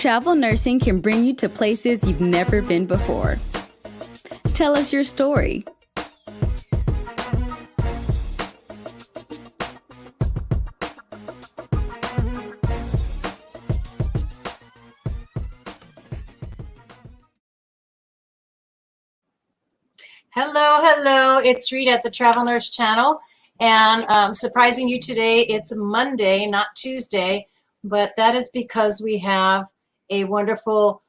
Travel nursing can bring you to places you've never been before. Tell us your story. Hello. It's Rita at the Travel Nurse Channel, and surprising you today, it's Monday, not Tuesday, but that is because we have a wonderful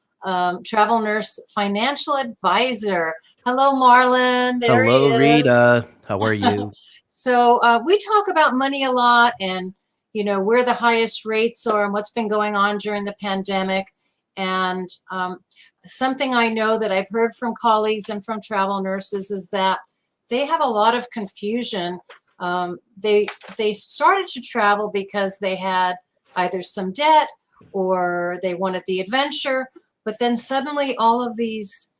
travel nurse financial advisor. Hello, Marlon. There Hello, he is. Rita. How are you? So we talk about money a lot, and where the highest rates are and what's been going on during the pandemic. And something I know that I've heard from colleagues and from travel nurses is that they have a lot of confusion. They started to travel because they had either some debt or they wanted the adventure, but then suddenly all of these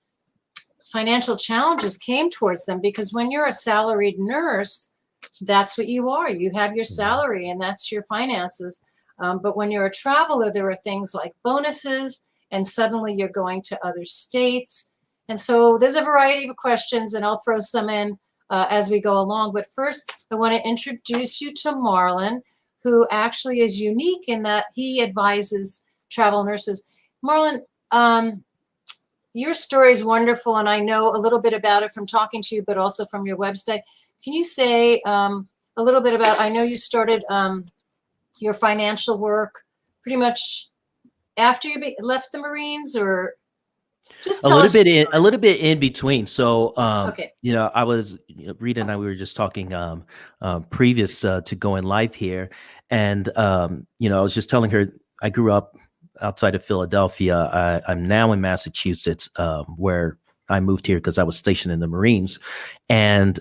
financial challenges came towards them, because when you're a salaried nurse, that's what you are. You have your salary and that's your finances. But when you're a traveler, there are things like bonuses, and suddenly you're going to other states. And so there's a variety of questions, and I'll throw some in as we go along. But first, I want to introduce you to Marlon, who actually is unique in that he advises travel nurses. Marlon, your story is wonderful, and I know a little bit about it from talking to you, but also from your website. Can you say a little bit about, I know you started your financial work pretty much after you left the Marines, or just tell us a little bit in between. So, okay. I was, Rita and I, we were just talking previous to going live here. And, I was just telling her, I grew up outside of Philadelphia. I'm now in Massachusetts, where I moved here because I was stationed in the Marines, and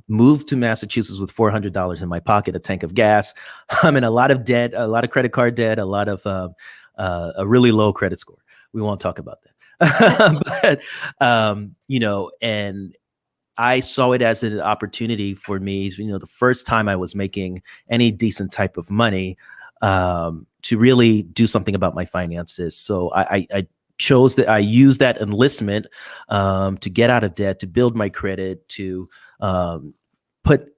moved to Massachusetts with $400 in my pocket, a tank of gas. I'm in a lot of debt, a lot of credit card debt, a lot of a really low credit score. We won't talk about that. But, and I saw it as an opportunity for me, the first time I was making any decent type of money, to really do something about my finances. So I chose that. I used that enlistment to get out of debt, to build my credit, to put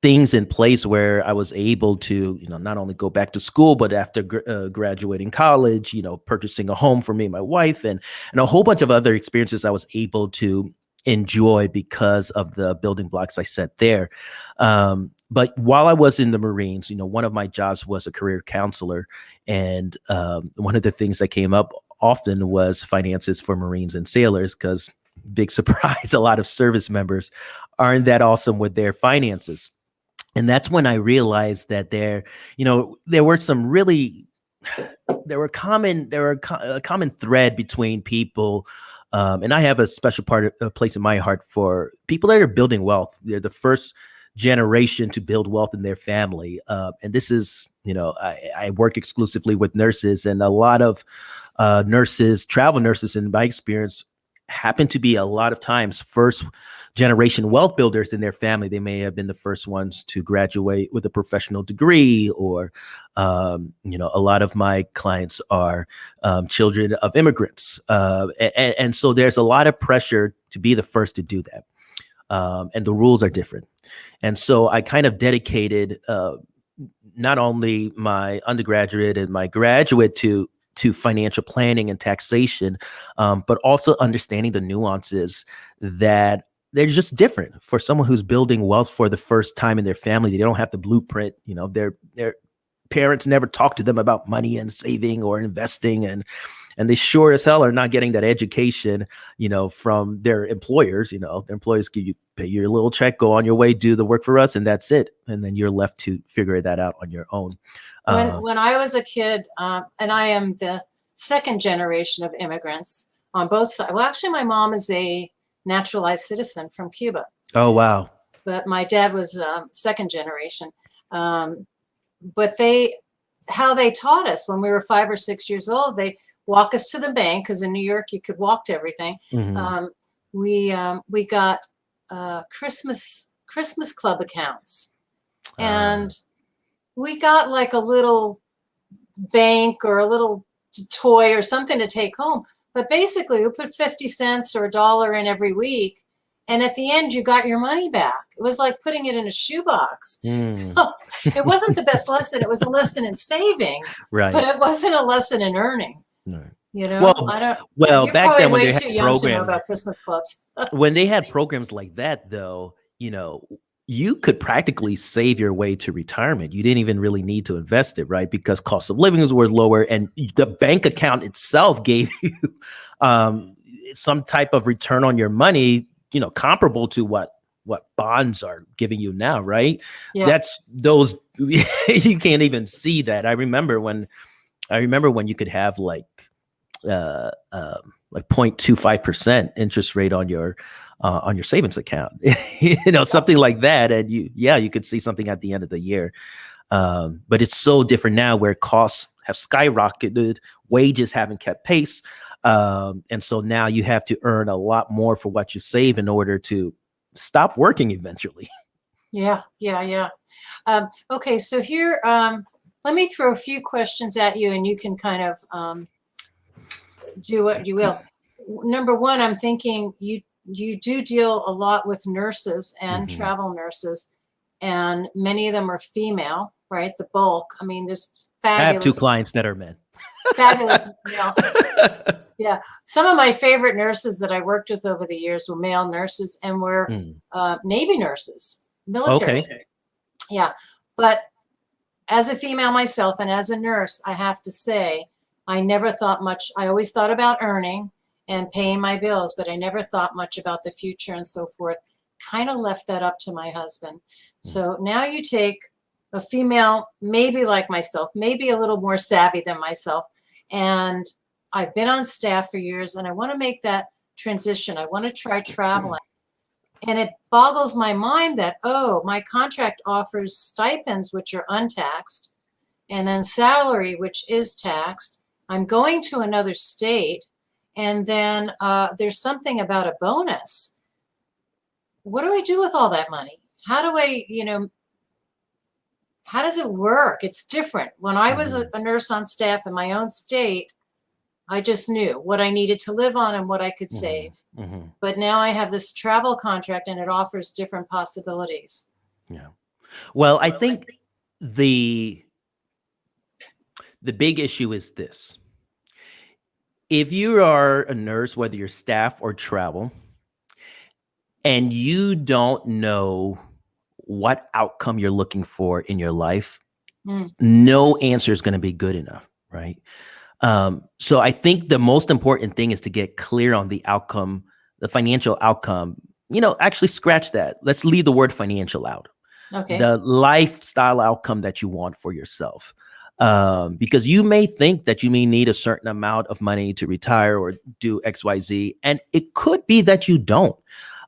things in place where I was able to, not only go back to school, but after graduating college, purchasing a home for me and my wife, and a whole bunch of other experiences I was able to enjoy because of the building blocks I set there. But while I was in the Marines, one of my jobs was a career counselor. And one of the things that came up often was finances for Marines and sailors, because big surprise, a lot of service members aren't that awesome with their finances. And that's when I realized that there were some really, there were a common thread between people. And I have a special place in my heart for people that are building wealth. They're the first generation to build wealth in their family. And this is, I work exclusively with nurses, and a lot of nurses, travel nurses, in my experience, happen to be a lot of times first generation wealth builders in their family. They may have been the first ones to graduate with a professional degree, or, a lot of my clients are children of immigrants. And so there's a lot of pressure to be the first to do that. And the rules are different. And so I kind of dedicated not only my undergraduate and my graduate to financial planning and taxation, but also understanding the nuances that they're just different. For someone who's building wealth for the first time in their family, they don't have the blueprint. Their parents never talked to them about money and saving or investing, and they sure as hell are not getting that education, from their employers. Their employers pay your little check, go on your way, do the work for us, and that's it. And then you're left to figure that out on your own. When I was a kid, and I am the second generation of immigrants on both sides. Well, actually, my mom is a naturalized citizen from Cuba. Oh, wow. But my dad was second generation. But how they taught us when we were 5 or 6 years old, they walk us to the bank, because in New York you could walk to everything. Mm-hmm. We got Christmas club accounts, and we got like a little bank or a little toy or something to take home. But basically, we put 50 cents or $1 in every week. And at the end, you got your money back. It was like putting it in a shoebox. So it wasn't the best lesson. It was a lesson in saving, Right. but it wasn't a lesson in earning. Right. You know, Well, I don't. well, You're back probably then when way they had too young to know programs, about Christmas clubs. when they had programs like that, though, you could practically save your way to retirement. You didn't even really need to invest it, right? Because cost of living was lower, and the bank account itself gave you some type of return on your money, comparable to what bonds are giving you now, right? Yeah. That's those you can't even see that. I remember when you could have like 0.25% interest rate on your savings account, something like that. And you could see something at the end of the year. But it's so different now, where costs have skyrocketed, wages haven't kept pace. And so now you have to earn a lot more for what you save in order to stop working eventually. Yeah. Okay, so here, let me throw a few questions at you, and you can kind of do what you will. Number one, I'm thinking you do deal a lot with nurses and travel nurses, and many of them are female, right? The bulk. I mean, there's fabulous. I have 2 clients that are men. Fabulous. Yeah. Some of my favorite nurses that I worked with over the years were male nurses, and were Navy nurses, military. Okay. Yeah. But as a female myself and as a nurse, I have to say, I never thought much. I always thought about earning and paying my bills, but I never thought much about the future and so forth. Kind of left that up to my husband. So now you take a female, maybe like myself, maybe a little more savvy than myself, and I've been on staff for years, and I want to make that transition. I want to try traveling. And it boggles my mind that, my contract offers stipends, which are untaxed, and then salary, which is taxed. I'm going to another state, and then there's something about a bonus. What do I do with all that money? How do I, how does it work? It's different. When I was a nurse on staff in my own state, I just knew what I needed to live on and what I could save. But now I have this travel contract, and it offers different possibilities. Yeah. Well, I think the big issue is this. If you are a nurse, whether you're staff or travel, and you don't know what outcome you're looking for in your life, no answer is going to be good enough, right? So I think the most important thing is to get clear on the outcome, the financial outcome. Actually scratch that. Let's leave the word financial out. Okay. The lifestyle outcome that you want for yourself. Because you may think that you may need a certain amount of money to retire or do XYZ, and it could be that you don't.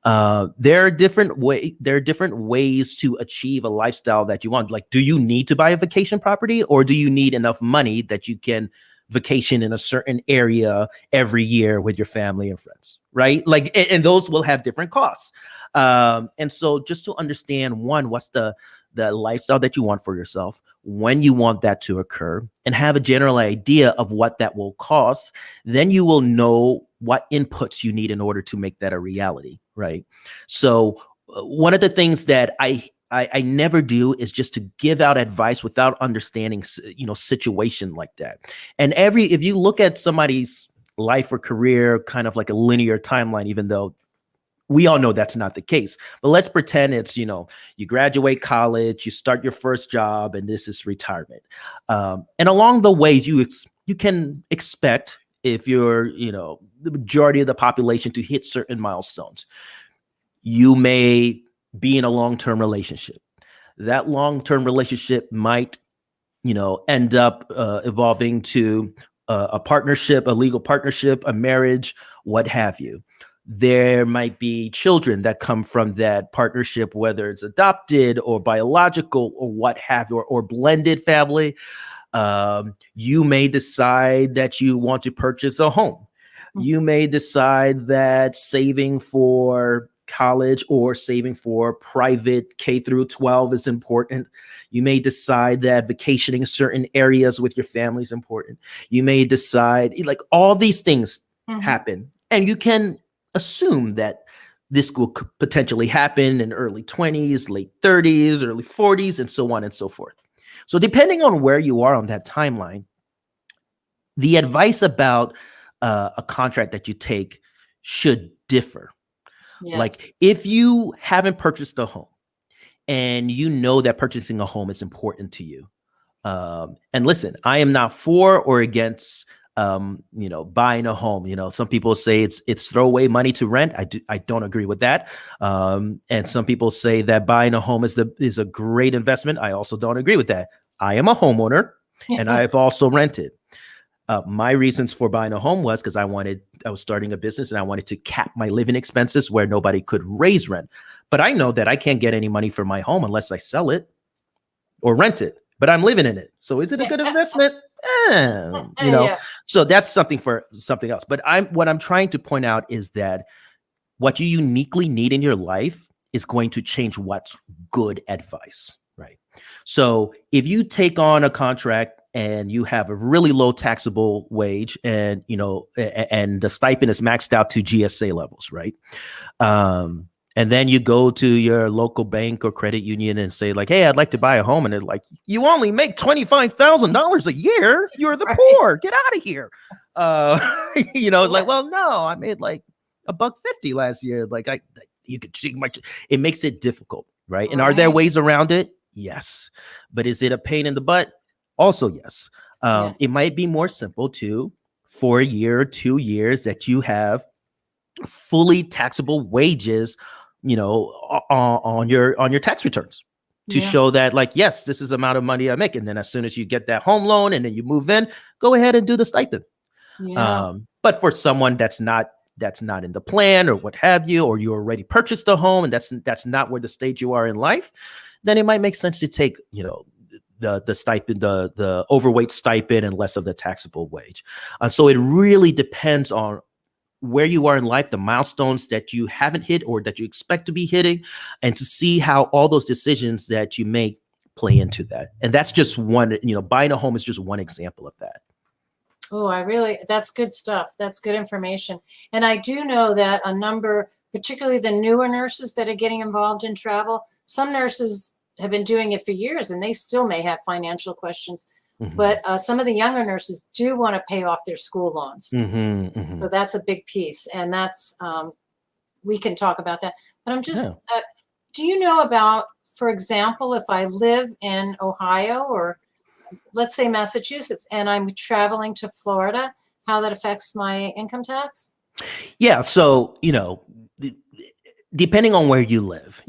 There are different ways to achieve a lifestyle that you want. Like, do you need to buy a vacation property, or do you need enough money that you can vacation in a certain area every year with your family and friends, right? Like, and those will have different costs. And so just to understand, one, what's the lifestyle that you want for yourself, when you want that to occur, and have a general idea of what that will cost, then you will know what inputs you need in order to make that a reality, right? So one of the things that I never do is just to give out advice without understanding, situation like that. And if you look at somebody's life or career, kind of like a linear timeline, even though we all know that's not the case, but let's pretend it's, you graduate college, you start your first job, and this is retirement. And along the ways you can expect, if you're, the majority of the population, to hit certain milestones. You may be in a long-term relationship. That long-term relationship might, end up evolving to a partnership, a legal partnership, a marriage, what have you. There might be children that come from that partnership, whether it's adopted or biological or what have you, or blended family. You may decide that you want to purchase a home. You may decide that saving for college or saving for private K through 12 is important. You may decide that vacationing certain areas with your family is important. You may decide, like, all these things happen, and you can assume that this will potentially happen in early 20s, late 30s, early 40s, and so on and so forth. So depending on where you are on that timeline, the advice about a contract that you take should differ. Yes. Like, if you haven't purchased a home and you know that purchasing a home is important to you, and listen, I am not for or against buying a home. Some people say it's throwaway money to rent. I don't agree with that. And some people say that buying a home is a great investment. I also don't agree with that. I am a homeowner and I've also rented. My reasons for buying a home was because I was starting a business and I wanted to cap my living expenses where nobody could raise rent. But I know that I can't get any money for my home unless I sell it or rent it, but I'm living in it. So is it a good investment? Yeah. So that's something for something else. But what I'm trying to point out is that what you uniquely need in your life is going to change what's good advice, right? So if you take on a contract and you have a really low taxable wage and the stipend is maxed out to GSA levels, right? And then you go to your local bank or credit union and say, like, hey, I'd like to buy a home. And they're like, you only make $25,000 a year. You're the poor. Get out of here. It's like, well, no, I made like $150 last year. Like, you could see it makes it difficult, right? And are there ways around it? Yes. But is it a pain in the butt? Also, yes. It might be more simple for a year or 2 years that you have fully taxable wages, on your tax returns to show that, like, yes, this is the amount of money I make. And then as soon as you get that home loan and then you move in, go ahead and do the stipend. But for someone that's not in the plan or what have you, or you already purchased a home and that's not where the stage you are in life, then it might make sense to take, the stipend, the overweight stipend and less of the taxable wage. So it really depends on where you are in life, the milestones that you haven't hit or that you expect to be hitting, and to see how all those decisions that you make play into that. And that's just one, buying a home is just one example of that. Oh, that's good stuff. That's good information. And I do know that a number, particularly the newer nurses that are getting involved in travel, some nurses have been doing it for years and they still may have financial questions. But some of the younger nurses do want to pay off their school loans. So that's a big piece. And that's, we can talk about that. But I'm just, do you know about, for example, if I live in Ohio or let's say Massachusetts and I'm traveling to Florida, how that affects my income tax? Yeah. So, depending on where you live,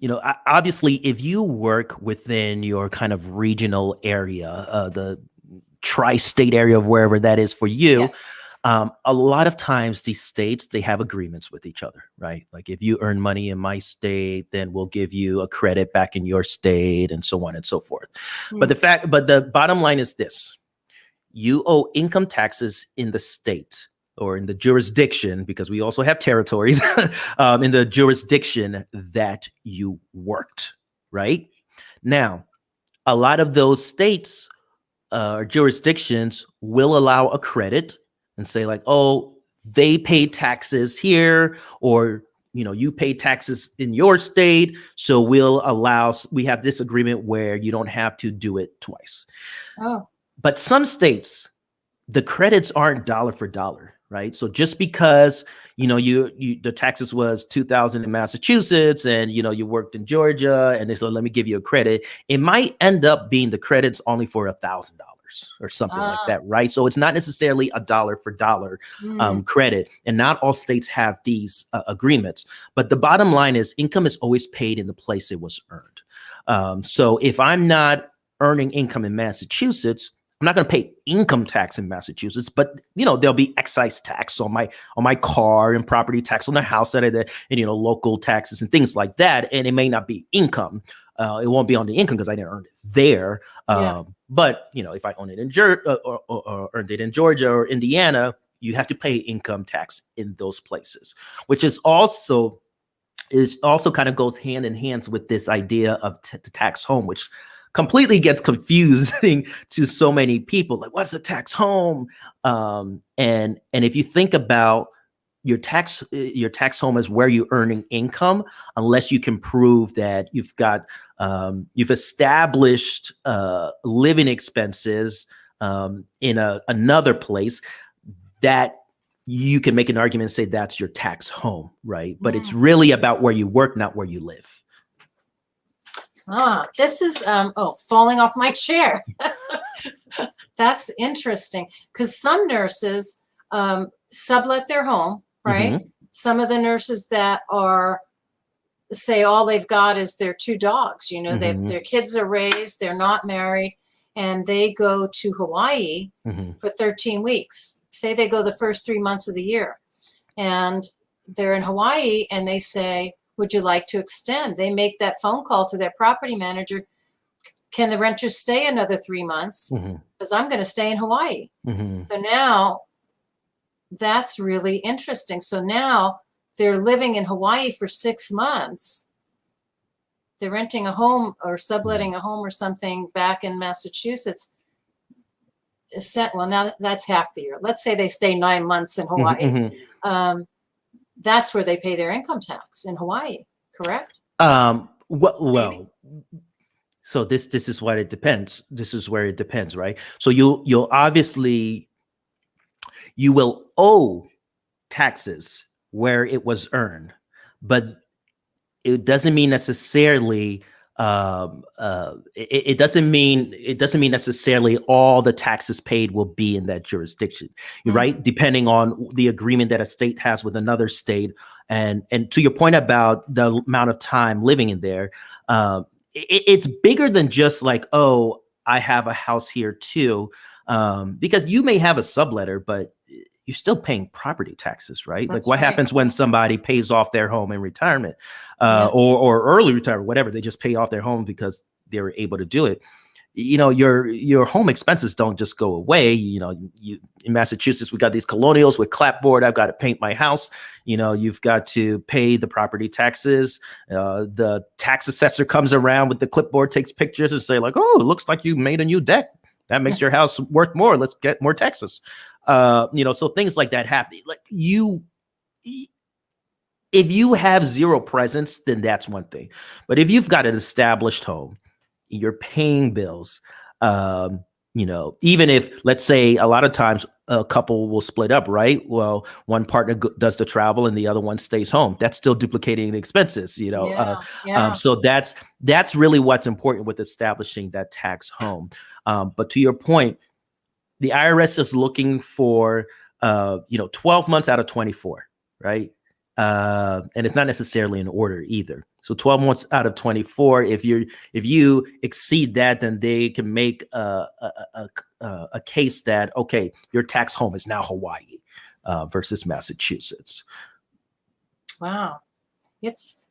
obviously, if you work within your kind of regional area, the tri-state area of wherever that is for you, a lot of times these states, they have agreements with each other, right? Like, if you earn money in my state, then we'll give you a credit back in your state and so on and so forth. But the bottom line is this: you owe income taxes in the state or in the jurisdiction, because we also have territories, in the jurisdiction that you worked, right? Now, a lot of those states or jurisdictions will allow a credit and say, like, oh, they pay taxes here, or, you pay taxes in your state. So we have this agreement where you don't have to do it twice. But some states, the credits aren't dollar for dollar, right? So just because, the taxes was $2,000 in Massachusetts and, you worked in Georgia and they said, let me give you a credit, it might end up being the credits only for $1,000 or something like that, right? So it's not necessarily a dollar for dollar credit. And not all states have these agreements. But the bottom line is income is always paid in the place it was earned. So if I'm not earning income in Massachusetts, I'm not going to pay income tax in Massachusetts, but there'll be excise tax on my car and property tax on the house that I did, and local taxes and things like that. And it may not be income. It won't be on the income because I didn't earn it there. But if I own it in or earned it in Georgia or Indiana, you have to pay income tax in those places, which is also is also kind of goes hand in hand with this idea of the tax home, which completely gets confusing to so many people. Like, what's a tax home? And if you think about your tax home is where you're earning income, unless you can prove that you've established living expenses in another place, that you can make an argument and say that's your tax home, right? But it's really about where you work, not where you live. This is falling off my chair. That's interesting, because some nurses sublet their home, right? Mm-hmm. Some of the nurses that are, say, all they've got is their 2 dogs. You know, Mm-hmm. their kids are raised, they're not married, and they go to Hawaii for 13 weeks. Say they go the first 3 months of the year, and they're in Hawaii, and they say, would you like to extend? They make that phone call to their property manager. Can the renter stay another 3 months? Because I'm going to stay in Hawaii. So now that's really interesting. So now they're living in Hawaii for 6 months. They're renting a home or subletting a home or something back in Massachusetts. Well, now that's half the year. Let's say they stay 9 months in Hawaii. That's where they pay their income tax, in Hawaii, correct? Well, so this is what it depends. This is where it depends, right? So you'll obviously, you will owe taxes where it was earned, but it doesn't mean necessarily it doesn't mean necessarily all the taxes paid will be in that jurisdiction, right? Depending on the agreement that a state has with another state, and to your point about the amount of time living in there, it's bigger than just like, oh, I have a house here too, because you may have a subletter, but you're still paying property taxes, right? That's like what right. happens when somebody pays off their home in retirement or early retirement, whatever, they just pay off their home because they were able to do it. You know, your home expenses don't just go away. You know, in Massachusetts, we got these colonials with clapboard. I've got to paint my house. You know, you've got to pay the property taxes. The tax assessor comes around with the clipboard, takes pictures and say like, oh, it looks like you made a new deck. That makes your house worth more. Let's get more taxes. You know, so things like that happen. Like if you have zero presence, then that's one thing. But if you've got an established home, you're paying bills, you know, even if, let's say, a lot of times a couple will split up, right? Well, one partner does the travel and the other one stays home. That's still duplicating expenses, you know. So that's really what's important with establishing that tax home. But to your point, the IRS is looking for, 12 months out of 24, right? And it's not necessarily in order either. So 12 months out of 24, if you exceed that, then they can make a case that, okay, your tax home is now Hawaii versus Massachusetts. Wow. It's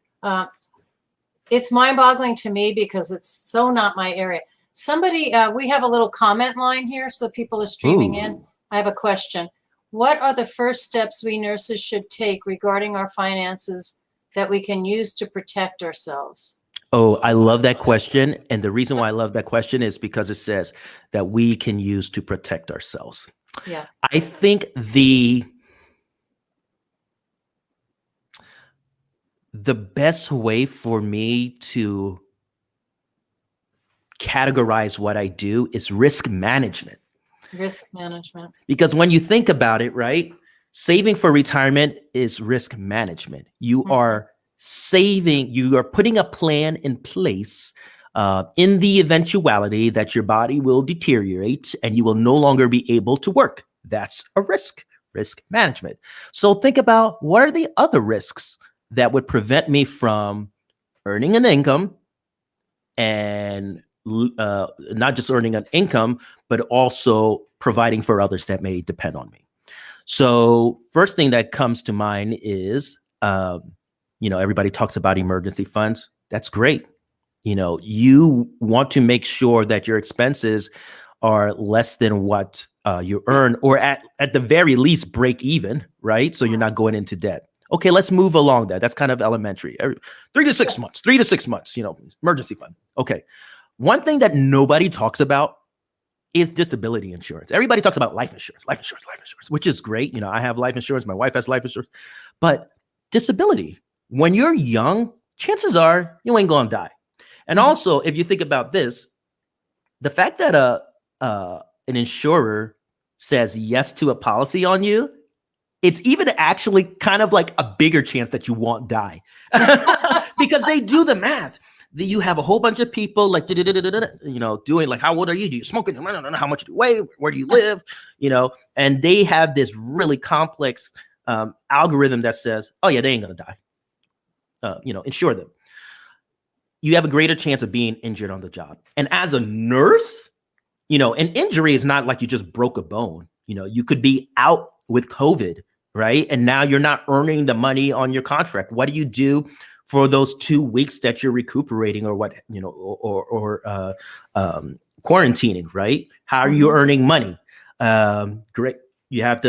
mind-boggling to me because it's so not my area. Somebody, we have a little comment line here, so people are streaming in. I have a question. What are the first steps we nurses should take regarding our finances that we can use to protect ourselves? Oh, I love that question. And the reason why I love that question is because it says that we can use to protect ourselves. Yeah. I think the best way for me to categorize what I do is risk management. Risk management. Because when you think about it, right, saving for retirement is risk management. You are saving, you are putting a plan in place in the eventuality that your body will deteriorate and you will no longer be able to work. That's a risk management. So think about, what are the other risks that would prevent me from earning an income, and not just earning an income, but also providing for others that may depend on me. So first thing that comes to mind is, everybody talks about emergency funds. That's great. You know, you want to make sure that your expenses are less than what you earn, or at the very least break even, right? So you're not going into debt. Okay, let's move along that. That's kind of elementary. 3 to 6 months, 3 to 6 months, emergency fund. Okay. One thing that nobody talks about is disability insurance. Everybody talks about life insurance, which is great. I have life insurance. My wife has life insurance. But disability, when you're young, chances are you ain't going to die. And also, if you think about this, the fact that an insurer says yes to a policy on you, it's even actually kind of like a bigger chance that you won't die because they do the math. You have a whole bunch of people like, doing like, how old are you? Do you smoke? How much do you weigh? Where do you live? And they have this really complex algorithm that says, oh yeah, they ain't going to die. Insure them. You have a greater chance of being injured on the job. And as a nurse, an injury is not like you just broke a bone. You could be out with COVID, right? And now you're not earning the money on your contract. What do you do for those 2 weeks that you're recuperating or what, or quarantining, right? How are you earning money? Great. You have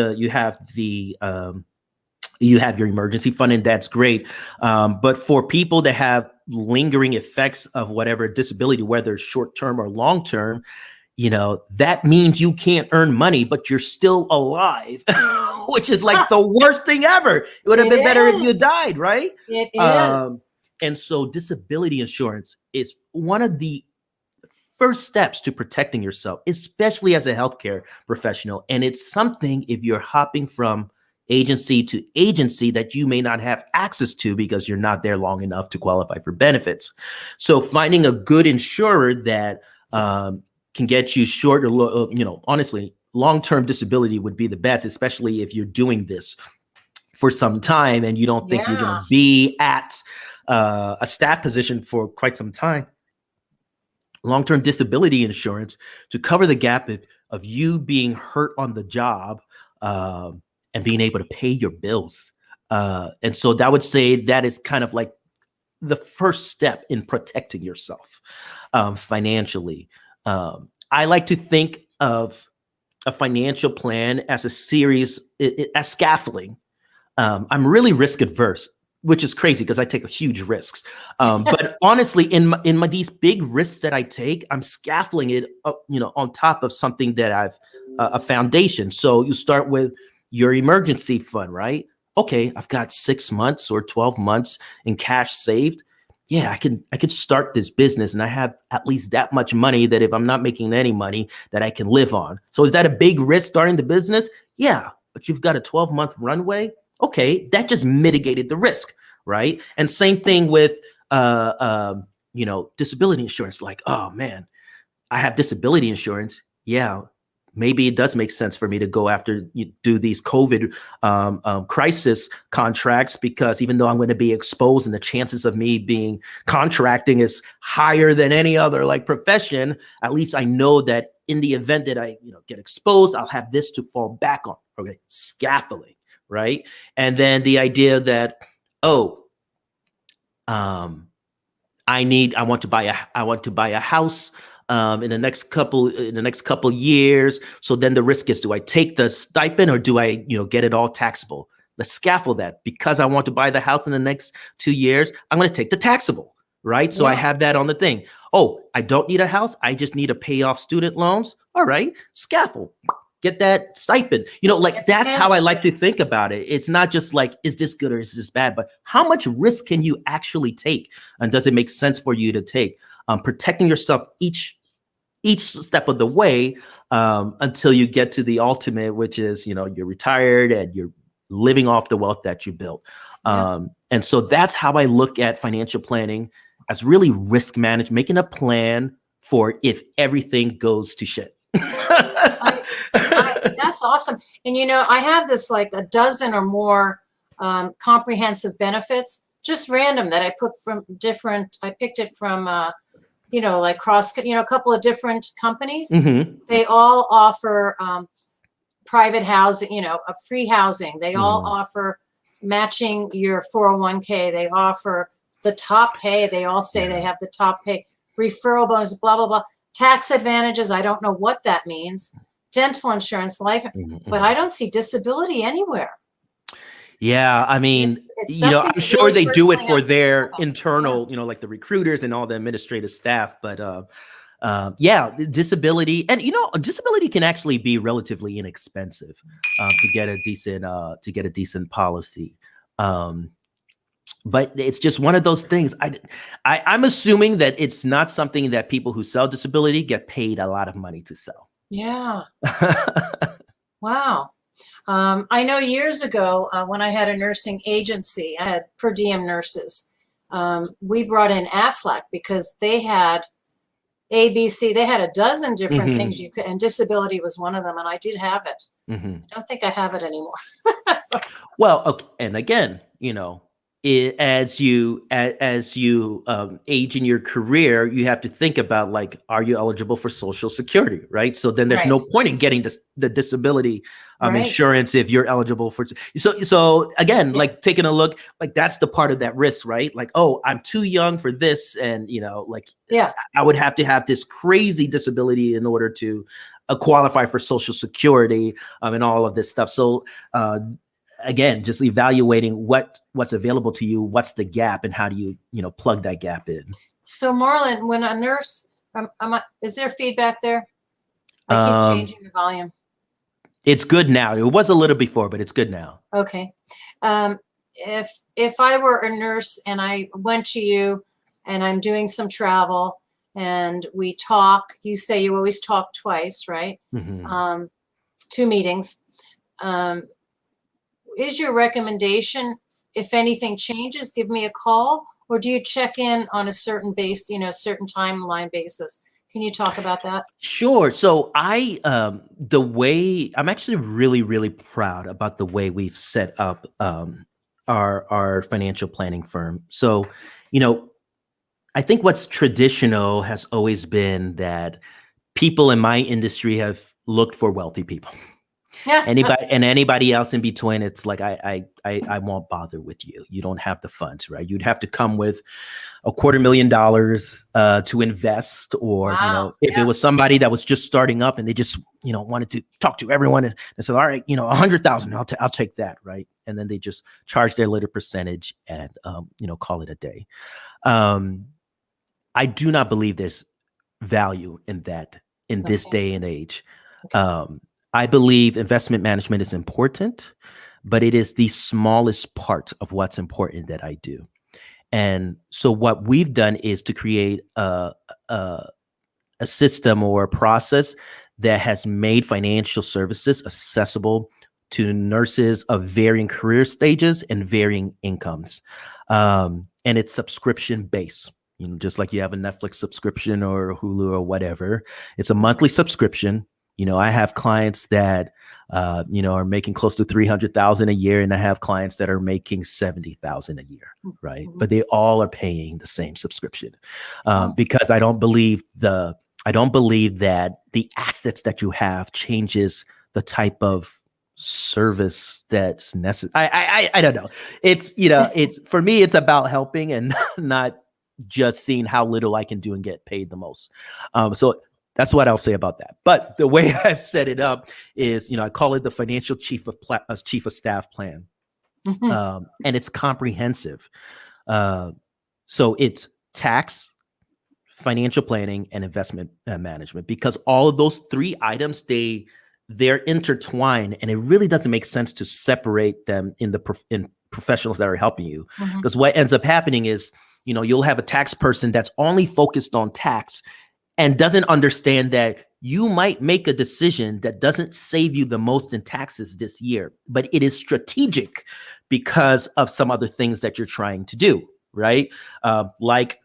your emergency fund, and that's great. But for people that have lingering effects of whatever disability, whether it's short-term or long-term, that means you can't earn money, but you're still alive, which is like the worst thing ever. It would have been better if you died, right? It is. And so disability insurance is one of the first steps to protecting yourself, especially as a healthcare professional. And it's something, if you're hopping from agency to agency, that you may not have access to because you're not there long enough to qualify for benefits. So finding a good insurer that can get you short or, honestly, long-term disability would be the best, especially if you're doing this for some time and you don't think you're going to be at a staff position for quite some time. Long-term disability insurance to cover the gap of you being hurt on the job and being able to pay your bills. And so that would say that is kind of like the first step in protecting yourself financially. I like to think of a financial plan as a series, as scaffolding. I'm really risk adverse, which is crazy because I take huge risks. But honestly, in these big risks that I take, I'm scaffolding it, on top of something that I've a foundation. So you start with your emergency fund, right? Okay, I've got 6 months or 12 months in cash saved. Yeah, I could start this business and I have at least that much money that if I'm not making any money that I can live on. So is that a big risk starting the business? Yeah, but you've got a 12-month runway. Okay, that just mitigated the risk, right? And same thing with disability insurance. Like, oh man, I have disability insurance. Yeah, maybe it does make sense for me to go after do these COVID crisis contracts, because even though I'm going to be exposed and the chances of me being contracting is higher than any other like profession, at least I know that in the event that I get exposed, I'll have this to fall back on. Okay, scaffolding, right? And then the idea that I want to buy a house in the next couple years. So then the risk is, do I take the stipend or do I, get it all taxable? Let's scaffold that. Because I want to buy the house in the next 2 years, I'm going to take the taxable, right? So I have that on the thing. Oh, I don't need a house. I just need to pay off student loans. All right, scaffold. Get that stipend. That's how I like to think about it. It's not just like, is this good or is this bad? But how much risk can you actually take? And does it make sense for you to take? Protecting yourself each step of the way until you get to the ultimate, which is, you're retired and you're living off the wealth that you built. And so that's how I look at financial planning, as really risk management, making a plan for if everything goes to shit. That's awesome. And, I have this like a dozen or more comprehensive benefits, just random, that I picked it from, like a couple of different companies. Mm-hmm. They all offer private housing, a free housing. They all offer matching your 401k. They offer the top pay. They all say they have the top pay, referral bonus, blah, blah, blah. Tax advantages. I don't know what that means. Dental insurance, life, but I don't see disability anywhere. Yeah, I mean, It's something I'm you sure really they first do it thing for I'm thinking their about. Yeah. internal, like the recruiters and all the administrative staff. But yeah, disability, and disability can actually be relatively inexpensive to get a decent policy. Um, but it's just one of those things. I'm assuming that it's not something that people who sell disability get paid a lot of money to sell. Yeah. Wow. I know years ago when I had a nursing agency, I had per diem nurses. We brought in Aflac because they had ABC. They had a dozen different things you could, and disability was one of them. And I did have it. Hmm. I don't think I have it anymore. Well, okay, and again, as you age in your career, you have to think about, like, are you eligible for Social Security, right? So then there's Right. no point in getting the disability Right. insurance if you're eligible for. So again, Yeah. like, taking a look, like, that's the part of that risk, right? Like, oh, I'm too young for this, and like, Yeah. I would have to have this crazy disability in order to qualify for Social Security and all of this stuff. So again, just evaluating what's available to you, what's the gap, and how do you plug that gap in. So Marlon, when a nurse, is there feedback there? I keep changing the volume. It's good now. It was a little before, but it's good now. Okay. If I were a nurse and I went to you and I'm doing some travel and we talk, you say you always talk twice, right? Mm-hmm. 2 meetings. Is your recommendation, if anything changes, give me a call, or do you check in on a certain certain timeline basis? Can you talk about that? Sure. So I'm actually really, really proud about the way we've set up our financial planning firm. So, I think what's traditional has always been that people in my industry have looked for wealthy people. Yeah. Anybody else in between, it's like, I won't bother with you. You don't have the funds, right? You'd have to come with $250,000 to invest, or Wow. if it was somebody that was just starting up and they just wanted to talk to everyone and said, all right, 100,000, I'll take that, right? And then they just charge their little percentage and call it a day. I do not believe there's value in that in this day and age. Okay. I believe investment management is important, but it is the smallest part of what's important that I do. And so what we've done is to create a system or a process that has made financial services accessible to nurses of varying career stages and varying incomes. And it's subscription based. Just like you have a Netflix subscription or Hulu or whatever, it's a monthly subscription. I have clients that, are making close to 300,000 a year, and I have clients that are making 70,000 a year, right? Mm-hmm. But they all are paying the same subscription because I don't believe that the assets that you have changes the type of service that's necessary. I don't know. It's for me, it's about helping and not just seeing how little I can do and get paid the most. So that's what I'll say about that. But the way I set it up is, I call it the financial chief of staff plan, Mm-hmm. and it's comprehensive. So it's tax, financial planning, and investment management, because all of those 3 items, they're intertwined, and it really doesn't make sense to separate them in professionals that are helping you. Because what ends up happening is, you'll have a tax person that's only focused on tax and doesn't understand that you might make a decision that doesn't save you the most in taxes this year, but it is strategic because of some other things that you're trying to do, right? Like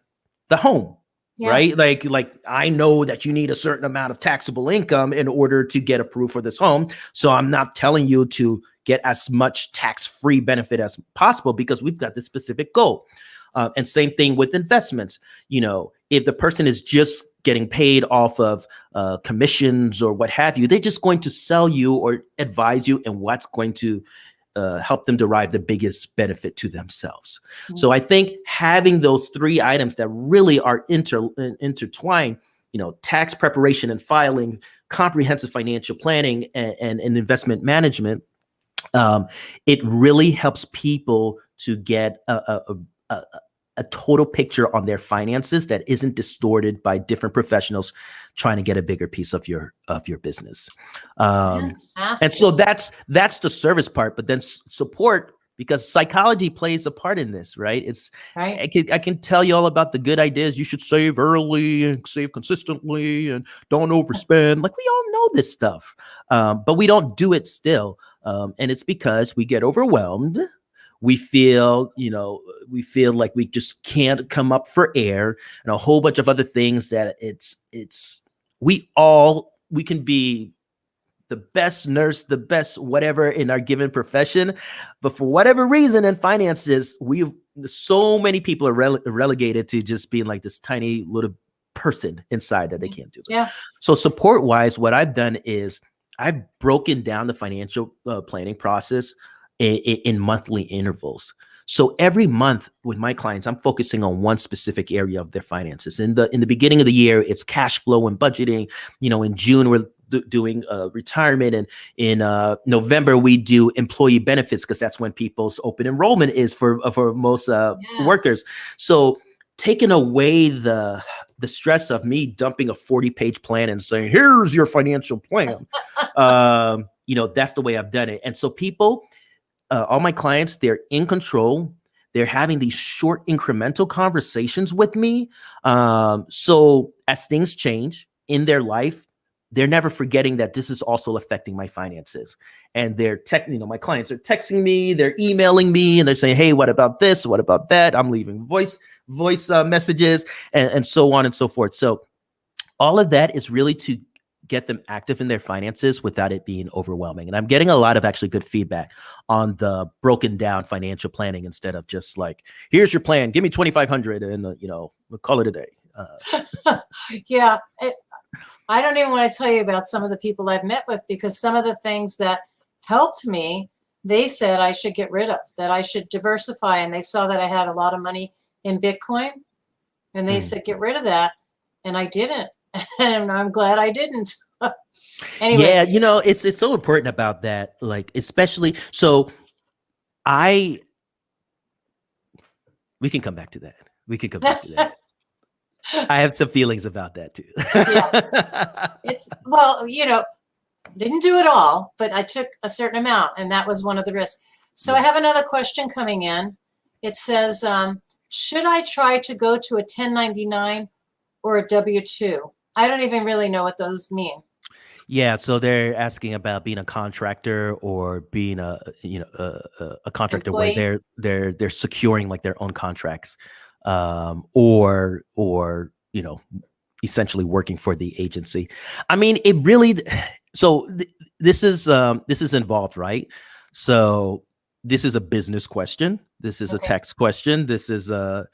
the home, Yeah. right? Like I know that you need a certain amount of taxable income in order to get approved for this home. So I'm not telling you to get as much tax-free benefit as possible because we've got this specific goal. And same thing with investments. If the person is just getting paid off of commissions or what have you, they're just going to sell you or advise you in what's going to help them derive the biggest benefit to themselves. Mm-hmm. So I think having those 3 items that really are intertwined, tax preparation and filing, comprehensive financial planning, and investment management, It really helps people to get a total picture on their finances that isn't distorted by different professionals trying to get a bigger piece of your business. And so Fantastic. that's the service part, but then support, because psychology plays a part in this, right? Right. I can tell you all about the good ideas. You should save early and save consistently and don't overspend. Like, we all know this stuff, but we don't do it still. And it's because we get overwhelmed. We feel like we just can't come up for air, and a whole bunch of other things that we can be the best nurse, the best whatever in our given profession. But for whatever reason in finances, so many people are relegated to just being like this tiny little person inside that they can't do. Yeah. So support wise, what I've done is I've broken down the financial planning process in monthly intervals. So every month with my clients, I'm focusing on one specific area of their finances. In the beginning of the year, it's cash flow and budgeting. In June, we're doing retirement, and in November we do employee benefits, because that's when people's open enrollment is for most workers. So taking away the stress of me dumping a 40-page plan and saying, here's your financial plan. That's the way I've done it. And so people, all my clients, they're in control. They're having these short incremental conversations with me. So as things change in their life, they're never forgetting that this is also affecting my finances. And my clients are texting me, they're emailing me, and they're saying, hey, what about this? What about that? I'm leaving voice messages and so on and so forth. So all of that is really to get them active in their finances without it being overwhelming. And I'm getting a lot of actually good feedback on the broken down financial planning, instead of just like, here's your plan, give me 2,500 and we'll call it a day. Yeah. I don't even want to tell you about some of the people I've met with, because some of the things that helped me, they said I should get rid of, that I should diversify. And they saw that I had a lot of money in Bitcoin, and they said, get rid of that. And I didn't. And I'm glad I didn't. Anyway. Yeah, it's so important about that, like, especially, so we can come back to that. I have some feelings about that too. Yeah. Didn't do it all, but I took a certain amount, and that was one of the risks. So I have another question coming in. It says, should I try to go to a 1099 or a W-2? I don't even really know what those mean. Yeah, so they're asking about being a contractor or being a contractor Employee. where they're securing like their own contracts, or essentially working for the agency. I mean, it really. So this is involved, right? So this is a business question. This is a tax question. This is a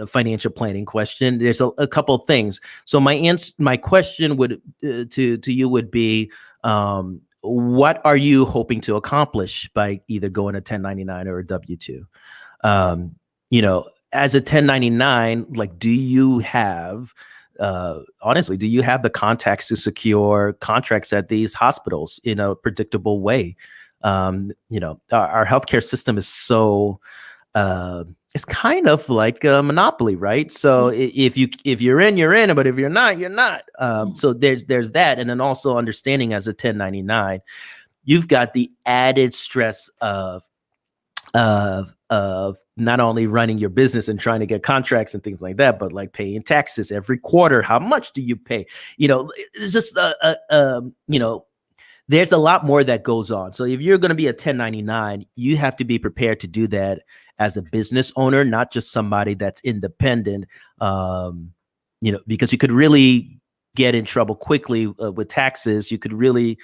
financial planning question. There's a couple of things. So my question would to you would be, what are you hoping to accomplish by either going a 1099 or a W-2? As a 1099, like, do you have honestly, do you have the contacts to secure contracts at these hospitals in a predictable way? Our healthcare system is so it's kind of like a monopoly, right? So if you're in, you're in, but if you're not, you're not. So there's that, and then also understanding as a 1099, you've got the added stress of not only running your business and trying to get contracts and things like that, but like paying taxes every quarter. How much do you pay? It's just there's a lot more that goes on. So if you're going to be a 1099, you have to be prepared to do that as a business owner, not just somebody that's independent. Because you could really get in trouble quickly with taxes. You could really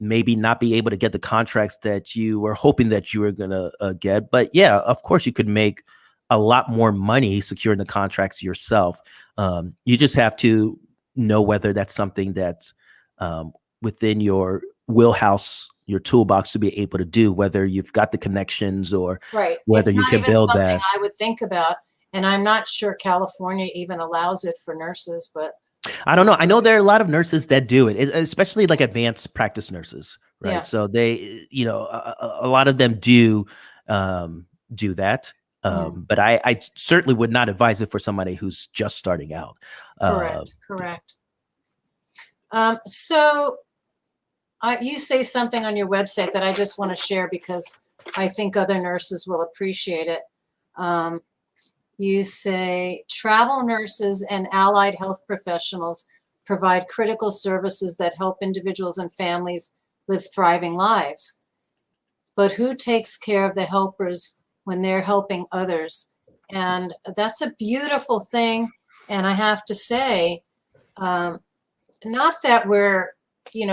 maybe not be able to get the contracts that you were hoping that you were going to get. But yeah, of course, you could make a lot more money securing the contracts yourself. You just have to know whether that's something that's within your wheelhouse, your toolbox to be able to do, whether you've got the connections or whether you can build that. I would think about, and I'm not sure California even allows it for nurses, but I don't know. I know there are a lot of nurses that do it, especially like advanced practice nurses, right? Yeah. So they, a lot of them do that. Mm. But I certainly would not advise it for somebody who's just starting out. Uh, Correct. Correct. So you say something on your website that I just want to share because I think other nurses will appreciate it. You say travel nurses and allied health professionals provide critical services that help individuals and families live thriving lives. But who takes care of the helpers when they're helping others? And that's a beautiful thing. And I have to say, not that we're,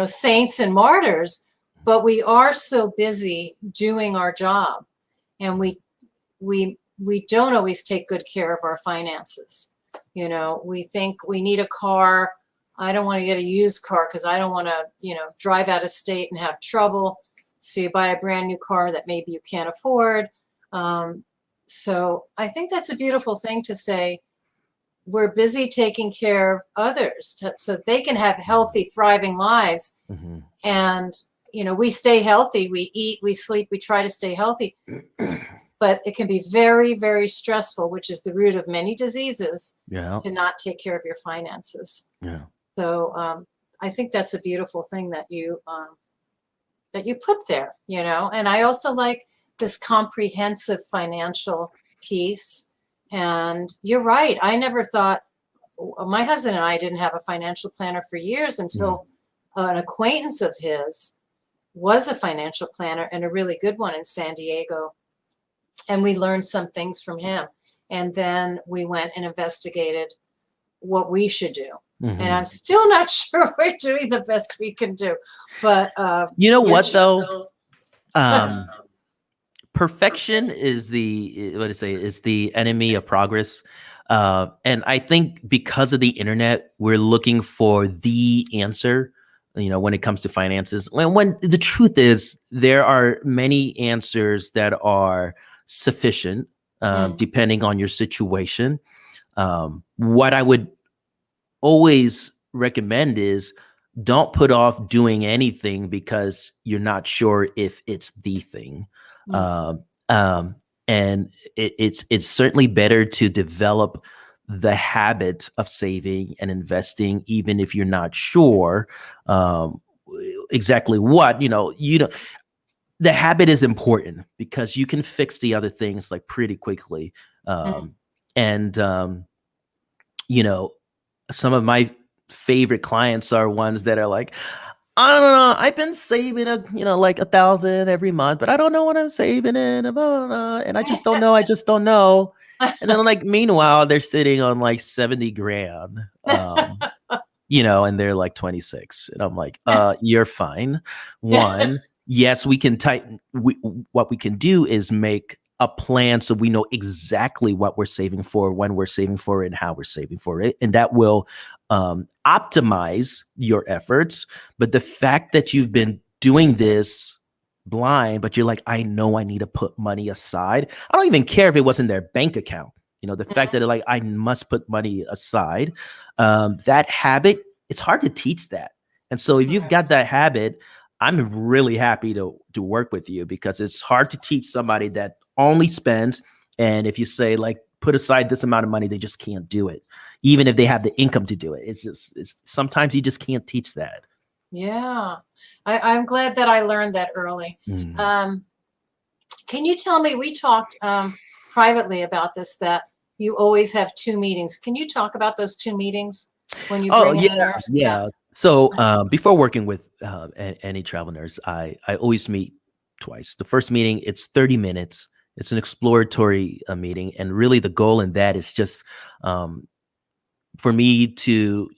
saints and martyrs, but we are so busy doing our job, and we don't always take good care of our finances. We think we need a car. I don't want to get a used car because I don't want to, drive out of state and have trouble. So you buy a brand new car that maybe you can't afford. So I think that's a beautiful thing to say. We're busy taking care of others so they can have healthy, thriving lives. mm-hmm. And, we stay healthy. We eat, we sleep, we try to stay healthy. But it can be very, very stressful, which is the root of many diseases, Yeah. to not take care of your finances. Yeah. So I think that's a beautiful thing that you put there, And I also like this comprehensive financial piece. And you're right. I never thought, my husband and I didn't have a financial planner for years until an acquaintance of his was a financial planner, and a really good one in San Diego. And we learned some things from him. And then we went and investigated what we should do. Mm-hmm. And I'm still not sure we're doing the best we can do. But you know what, though? Perfection is the enemy of progress. And I think because of the internet, we're looking for the answer, when it comes to finances. When the truth is, there are many answers that are sufficient, depending on your situation. What I would always recommend is don't put off doing anything because you're not sure if it's the thing. And it's certainly better to develop the habit of saving and investing, even if you're not sure exactly what. The habit is important because you can fix the other things like pretty quickly. And some of my favorite clients are ones that are like, I don't know, I've been saving like 1,000 every month, but I don't know what I'm saving in, blah, blah, blah, and I just don't know. And then like, meanwhile, they're sitting on like 70 grand, and they're like 26. And I'm like, you're fine. One, yes, we can what we can do is make a plan so we know exactly what we're saving for, when we're saving for it, and how we're saving for it. And that will optimize your efforts. But the fact that you've been doing this blind, but you're like, I know I need to put money aside. I don't even care if it was in their bank account. The fact that like, I must put money aside, that habit, it's hard to teach that. And so if you've got that habit, I'm really happy to work with you, because it's hard to teach somebody that only spends. And if you say like, put aside this amount of money, they just can't do it, even if they have the income to do it. It's sometimes you just can't teach that. Yeah, I'm glad that I learned that early. Can you tell me, we talked privately about this, that you always have 2 meetings. Can you talk about those 2 meetings when you bring in a nurse? Yeah. So before working with any travel nurse, I always meet twice. The first meeting, it's 30 minutes. It's an exploratory meeting. And really the goal in that is just for me to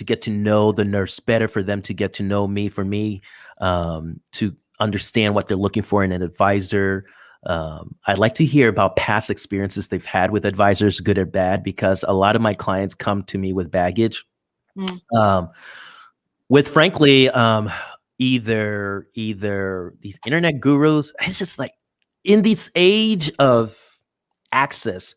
get to know the nurse better, for them to get to know me, for me to understand what they're looking for in an advisor. I'd like to hear about past experiences they've had with advisors, good or bad, because a lot of my clients come to me with baggage. With frankly, either these internet gurus. It's just like, in this age of access,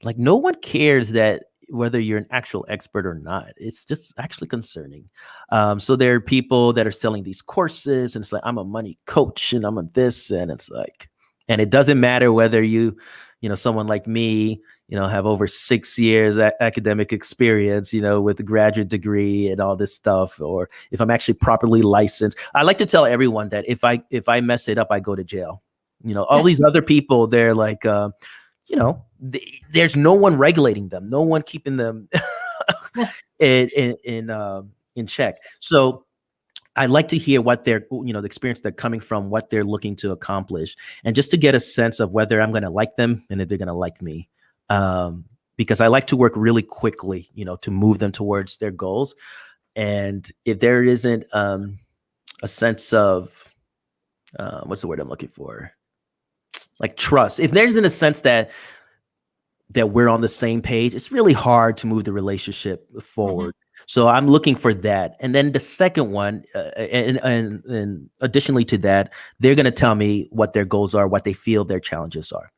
like no one cares that whether you're an actual expert or not. It's just actually concerning. So there are people that are selling these courses, and it's like, I'm a money coach and I'm a this, and it's like, and it doesn't matter whether someone like me, have over 6 years academic experience, with a graduate degree and all this stuff, or if I'm actually properly licensed. I like to tell everyone that if I mess it up, I go to jail. All these other people, they're like, there's no one regulating them, no one keeping them in check. So I like to hear what they're, the experience they're coming from, what they're looking to accomplish, and just to get a sense of whether I'm going to like them and if they're going to like me. Because I like to work really quickly, to move them towards their goals. And if there isn't a sense of, what's the word I'm looking for? Like trust. If there isn't a sense that we're on the same page, it's really hard to move the relationship forward. Mm-hmm. So I'm looking for that. And then the second one, and additionally to that, they're going to tell me what their goals are, what they feel their challenges are.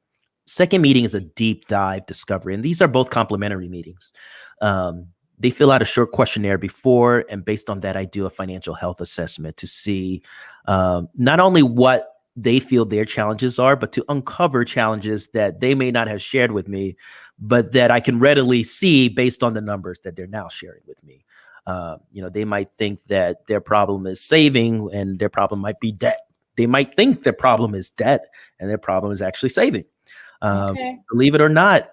Second meeting is a deep dive discovery. And these are both complimentary meetings. They fill out a short questionnaire before, and based on that, I do a financial health assessment to see not only what they feel their challenges are, but to uncover challenges that they may not have shared with me, but that I can readily see based on the numbers that they're now sharing with me. They might think that their problem is saving and their problem might be debt. They might think their problem is debt and their problem is actually saving. Okay. Believe it or not,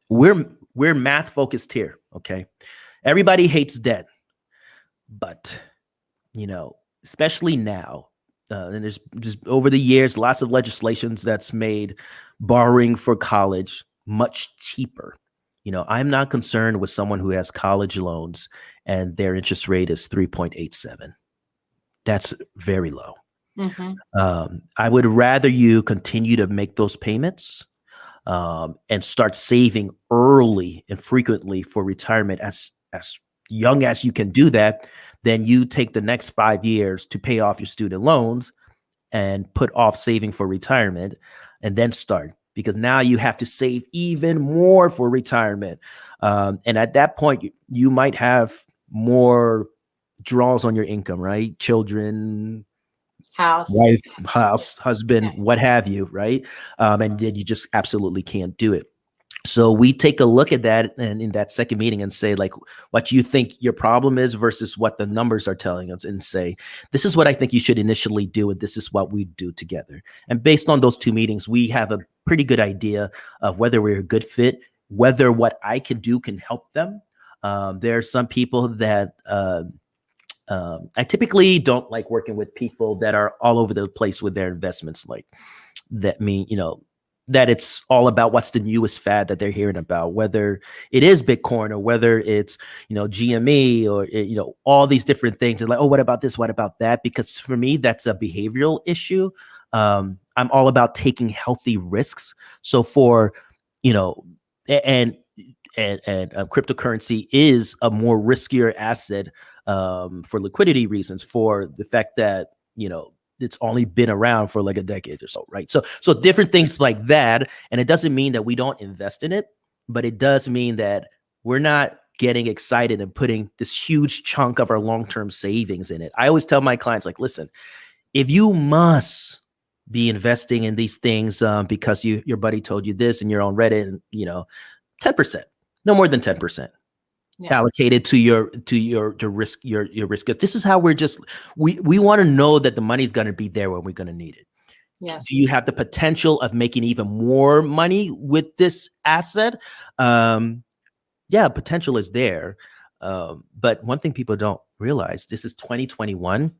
we're math focused here. Okay. Everybody hates debt, but especially now, and there's just over the years, lots of legislations that's made borrowing for college much cheaper. I'm not concerned with someone who has college loans and their interest rate is 3.87. That's very low. Mm-hmm. I would rather you continue to make those payments and start saving early and frequently for retirement as young as you can do that. Then you take the next 5 years to pay off your student loans and put off saving for retirement and then start, because now you have to save even more for retirement. And at that point, you might have more draws on your income, right? Children, wife, house, husband, what have you, right? And then you just absolutely can't do it. So we take a look at that and in that second meeting and say, like, what you think your problem is versus what the numbers are telling us, and say, this is what I think you should initially do, and this is what we do together. And based on those two meetings, we have a pretty good idea of whether we're a good fit, whether what I can do can help them. There are some people that I typically don't like working with people that are all over the place with their investments. Like that mean, that it's all about what's the newest fad that they're hearing about, whether it is Bitcoin or whether it's, GME or, all these different things. They're like, oh, what about this? What about that? Because for me, that's a behavioral issue. I'm all about taking healthy risks. So for, and cryptocurrency is a more riskier asset for liquidity reasons, for the fact that, it's only been around for like a decade or so, right? So different things like that. And it doesn't mean that we don't invest in it, but it does mean that we're not getting excited and putting this huge chunk of our long-term savings in it. I always tell my clients, like, listen, if you must be investing in these things because your buddy told you this and you're on Reddit, and 10%, no more than 10%. Allocated to your risk, your risk. This is how we want to know that the money's going to be there when we're going to need it. Yes. Do you have the potential of making even more money with this asset? Potential is there. But one thing people don't realize, this is 2021.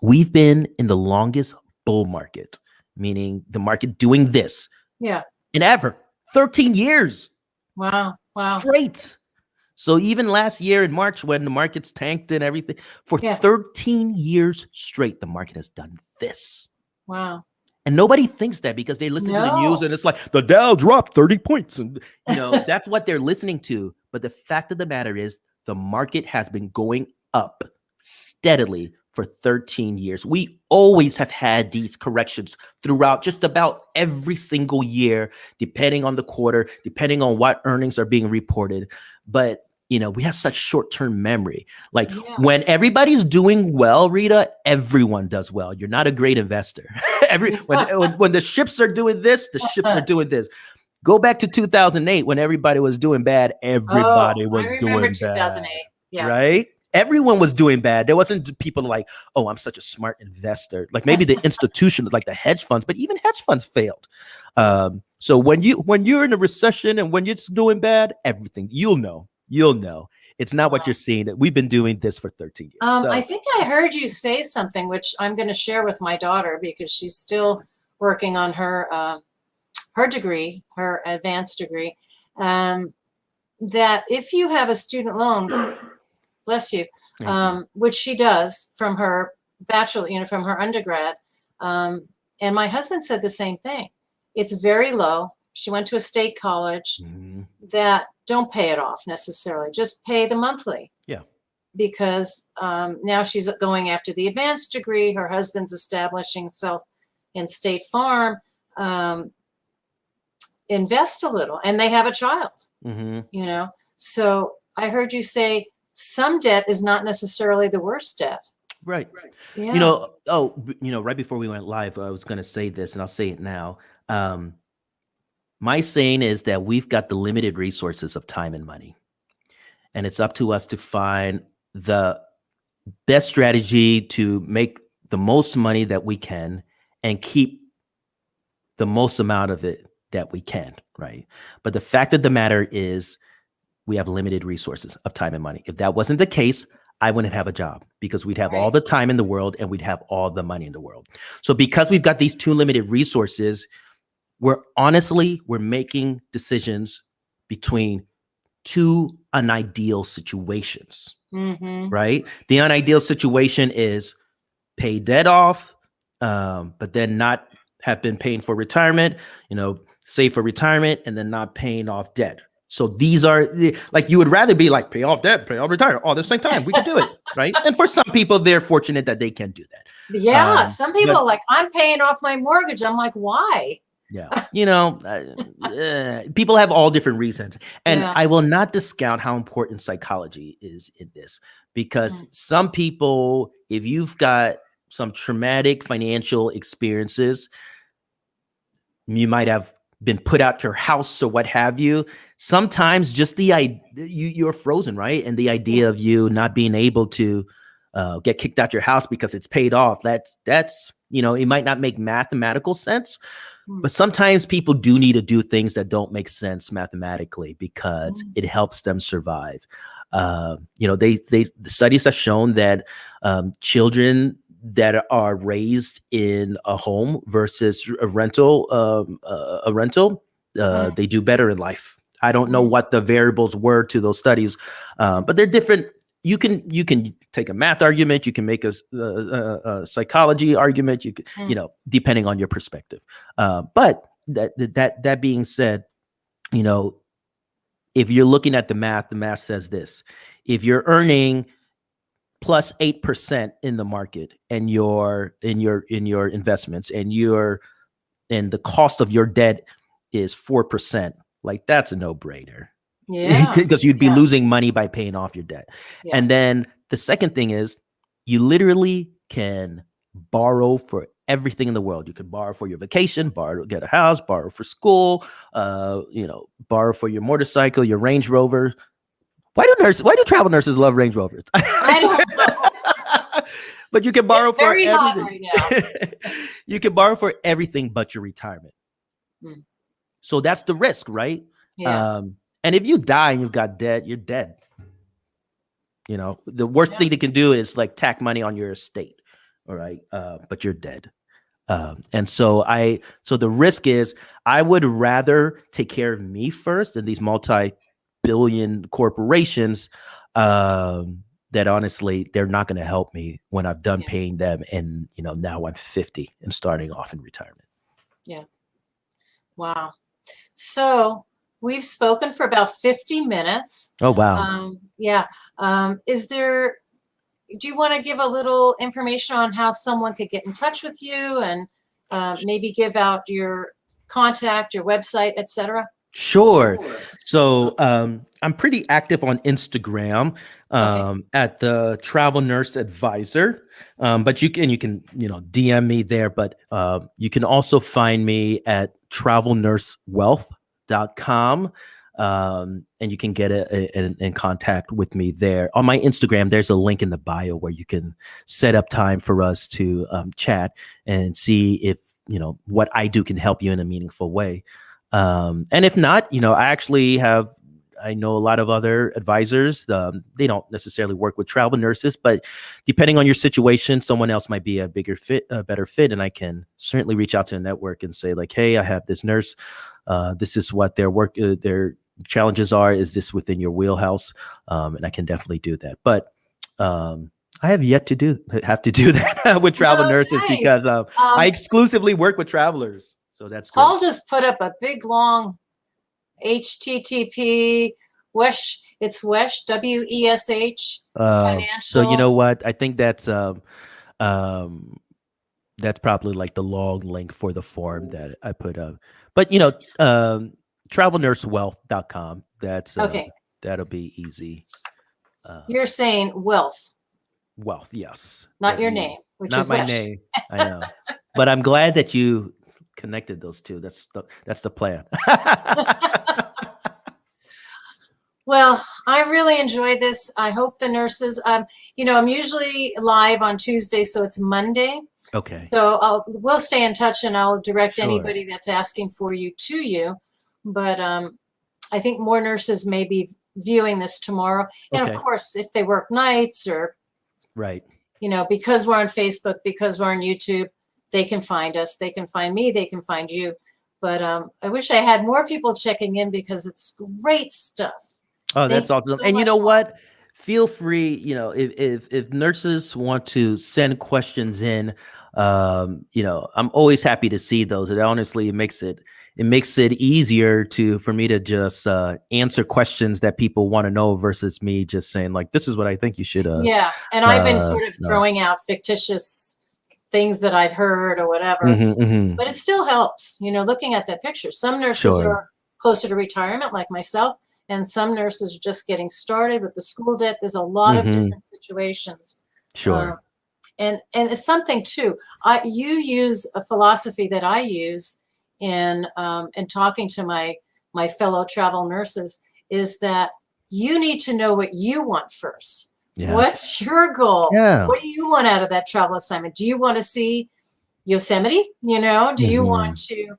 We've been in the longest bull market, meaning the market doing this. In ever 13 years. Wow. Straight. So even last year in March, when the markets tanked and everything, for 13 years straight, the market has done this. Wow. And nobody thinks that because they listen to the news and it's like, the Dow dropped 30 points. And, that's what they're listening to. But the fact of the matter is, the market has been going up steadily for 13 years. We always have had these corrections throughout just about every single year, depending on the quarter, depending on what earnings are being reported. But we have such short-term memory. Like when everybody's doing well, Rita, everyone does well. You're not a great investor. When the ships are doing this, the ships are doing this. Go back to 2008 when everybody was doing bad. Everybody was I remember doing 2008. bad. Yeah. Right? Everyone was doing bad. There wasn't people like, oh, I'm such a smart investor. Like maybe the institution, like the hedge funds, but even hedge funds failed. So when you're in a recession and when it's doing bad, everything you'll know. It's not what you're seeing. We've been doing this for 13 years. I think I heard you say something, which I'm going to share with my daughter because she's still working on her degree, her advanced degree. That if you have a student loan, bless you, which she does from her bachelor, from her undergrad. And my husband said the same thing. It's very low. She went to a state college. That don't pay it off necessarily. Just pay the monthly. Yeah. Because now she's going after the advanced degree. Her husband's establishing self in State Farm. Invest a little, and they have a child. So I heard you say some debt is not necessarily the worst debt. Right. Yeah. Right before we went live, I was going to say this, and I'll say it now. My saying is that we've got the limited resources of time and money, and it's up to us to find the best strategy to make the most money that we can and keep the most amount of it that we can, right? But the fact of the matter is we have limited resources of time and money. If that wasn't the case, I wouldn't have a job because we'd have all the time in the world and we'd have all the money in the world. So because we've got these two limited resources, we're making decisions between two unideal situations, right? The unideal situation is pay debt off, but then not have been paying for retirement, save for retirement, and then not paying off debt. So these are like, you would rather be like pay off debt, pay off retirement all at the same time. We can do it, right? And for some people, they're fortunate that they can do that. Yeah, some people are like, I'm paying off my mortgage. I'm like, why? Yeah. People have all different reasons. And I will not discount how important psychology is in this, because some people, if you've got some traumatic financial experiences, you might have been put out your house or what have you. Sometimes just you're frozen, right? And the idea of you not being able to get kicked out your house because it's paid off, that's it might not make mathematical sense, but sometimes people do need to do things that don't make sense mathematically because it helps them survive. The studies have shown that children that are raised in a home versus a rental, they do better in life. I don't know what the variables were to those studies, but they're different. You can take a math argument, you can make a psychology argument, you can, depending on your perspective. But that being said, if you're looking at the math says this: if you're earning plus 8% in the market and in your investments, and the cost of your debt is 4%, like that's a no-brainer. Yeah. Because you'd be losing money by paying off your debt. Yeah. And then the second thing is you literally can borrow for everything in the world. You can borrow for your vacation, borrow to get a house, borrow for school, borrow for your motorcycle, your Range Rover. Why do travel nurses love Range Rovers? I don't know. But you can borrow for everything. Hot right now. You can borrow for everything but your retirement. So that's the risk, right? Yeah. And if you die and you've got debt, you're dead. The worst thing they can do is like tack money on your estate. All right. But you're dead. And so the risk is I would rather take care of me first than these multi-billion corporations that honestly, they're not going to help me when I've done paying them. And, now I'm 50 and starting off in retirement. Yeah. Wow. So we've spoken for about 50 minutes. Oh, wow. Is there do you want to give a little information on how someone could get in touch with you, and maybe give out your contact, your website, etc.? Sure. So I'm pretty active on Instagram at the Travel Nurse Advisor. But you can DM me there. But you can also find me at travelnursewealth.com. And you can get in contact with me there. On my Instagram, there's a link in the bio where you can set up time for us to chat and see if what I do can help you in a meaningful way. And if not, I know a lot of other advisors. They don't necessarily work with travel nurses, but depending on your situation, someone else might be a better fit. And I can certainly reach out to a network and say like, hey, I have this nurse. This is what their challenges are. Is this within your wheelhouse? And I can definitely do that. But I have yet to have to do that with travel nurses because I exclusively work with travelers. So that's good. I'll just put up a big long HTTP it's WESH, WESH financial. So you know what? I think that's probably like the long link for the form that I put up. But travelnursewealth.com. That's okay. That'll be easy. You're saying wealth, yes. not your name, which not is my WESH. name. I know, but I'm glad that you connected those two. That's the plan. Well, I really enjoyed this. I hope the nurses, I'm usually live on Tuesday, so it's Monday. Okay. So we'll stay in touch, and I'll direct Sure. anybody that's asking for you to you. But I think more nurses may be viewing this tomorrow. And Okay. of course, if they work nights or, Right. because we're on Facebook, because we're on YouTube, they can find us. They can find me. They can find you. But I wish I had more people checking in because it's great stuff. Oh, that's Thank you awesome. so And you much, know Marlon. what? Feel free, if nurses want to send questions in, I'm always happy to see those. It honestly makes it easier for me to just answer questions that people want to know versus me just saying like, this is what I think you should. Yeah, and I've been sort of no. throwing out fictitious things that I've heard or whatever, but it still helps, looking at that picture. Some nurses Sure. are closer to retirement, like myself, and some nurses are just getting started with the school debt. There's a lot of different situations. Sure. And it's something too. You use a philosophy that I use in talking to my fellow travel nurses, is that you need to know what you want first. Yes. What's your goal? Yeah. What do you want out of that travel assignment? Do you want to see Yosemite? Do you want to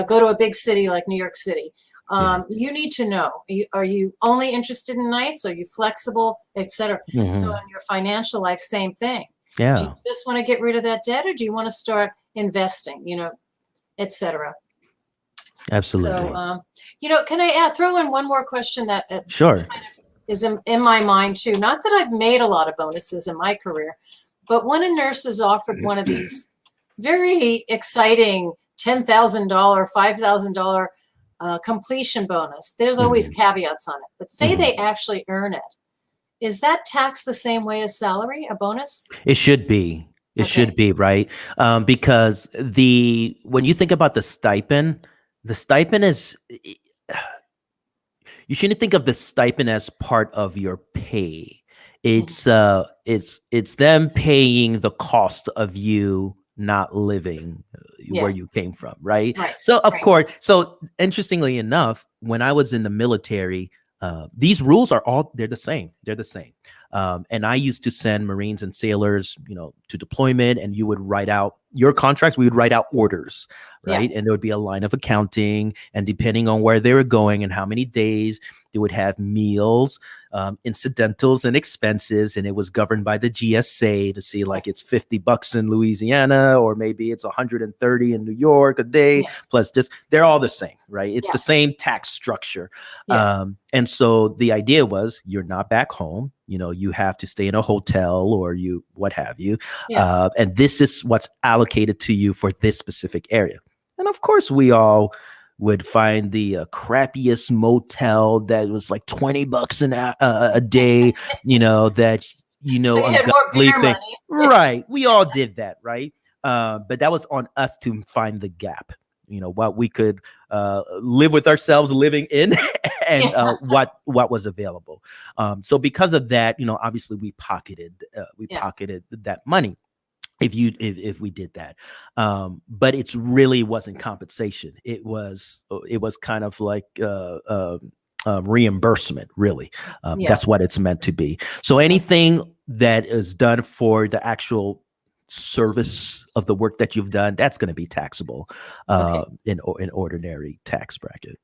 go to a big city like New York City? You need to know, are you only interested in nights? Are you flexible, etc.? So in your financial life, same thing. Yeah. Do you just want to get rid of that debt, or do you want to start investing, etc.? Absolutely. So, can I throw in one more question that Sure. kind of is in my mind too? Not that I've made a lot of bonuses in my career, but when a nurse is offered one of these very exciting $10,000, $5,000 completion bonus, there's always caveats on it. But say they actually earn it. Is that taxed the same way as salary, a bonus? It should be. It should be, right? Because when you think about the stipend is, you shouldn't think of the stipend as part of your pay. It's them paying the cost of you not living where you came from, right? So of course, so interestingly enough, when I was in the military, these rules they're the same. They're the same. And I used to send Marines and sailors, to deployment, and you would write out your contracts. We would write out orders, right? And there would be a line of accounting, and depending on where they were going and how many days, they would have meals, incidentals, and expenses. And it was governed by the GSA to see like it's $50 in Louisiana, or maybe it's 130 in New York a day plus this. They're all the same, right? It's the same tax structure. And so the idea was, you're not back home. You have to stay in a hotel or what have you. And this is what's allocated to you for this specific area. And of course, we all would find the crappiest motel that was like $20 a day, that you So know, you had more ungodly beer thing. money. Right. We all did that, right? But that was on us to find the gap. You know, what we could live with ourselves living in, and Yeah. what was available. So because of that, you know, obviously we pocketed Yeah. that money if we did that. But it's really wasn't compensation. It was kind of like reimbursement, really. Yeah. That's what it's meant to be. So anything that is done for the actual service of the work that you've done, that's going to be taxable Okay. in ordinary tax bracket.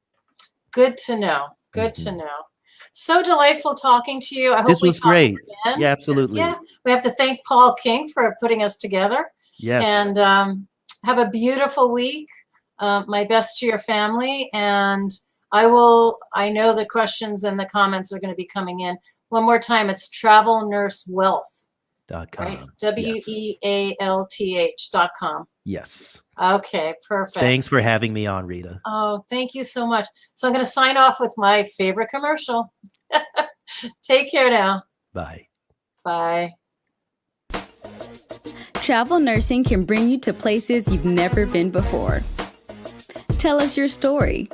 Good to know. Good to know. So delightful talking to you. I hope This we was talk great. again. Yeah, absolutely. Yeah. We have to thank Paul King for putting us together. Yes. And have a beautiful week. My best to your family. And I know the questions and the comments are going to be coming in. One more time, it's Travel Nurse Wealth. .com. Right? Yes. WEALTH.com. Yes. Okay, perfect. Thanks for having me on, Rita. Oh, thank you so much. So I'm going to sign off with my favorite commercial. Take care now. Bye. Bye. Travel nursing can bring you to places you've never been before. Tell us your story.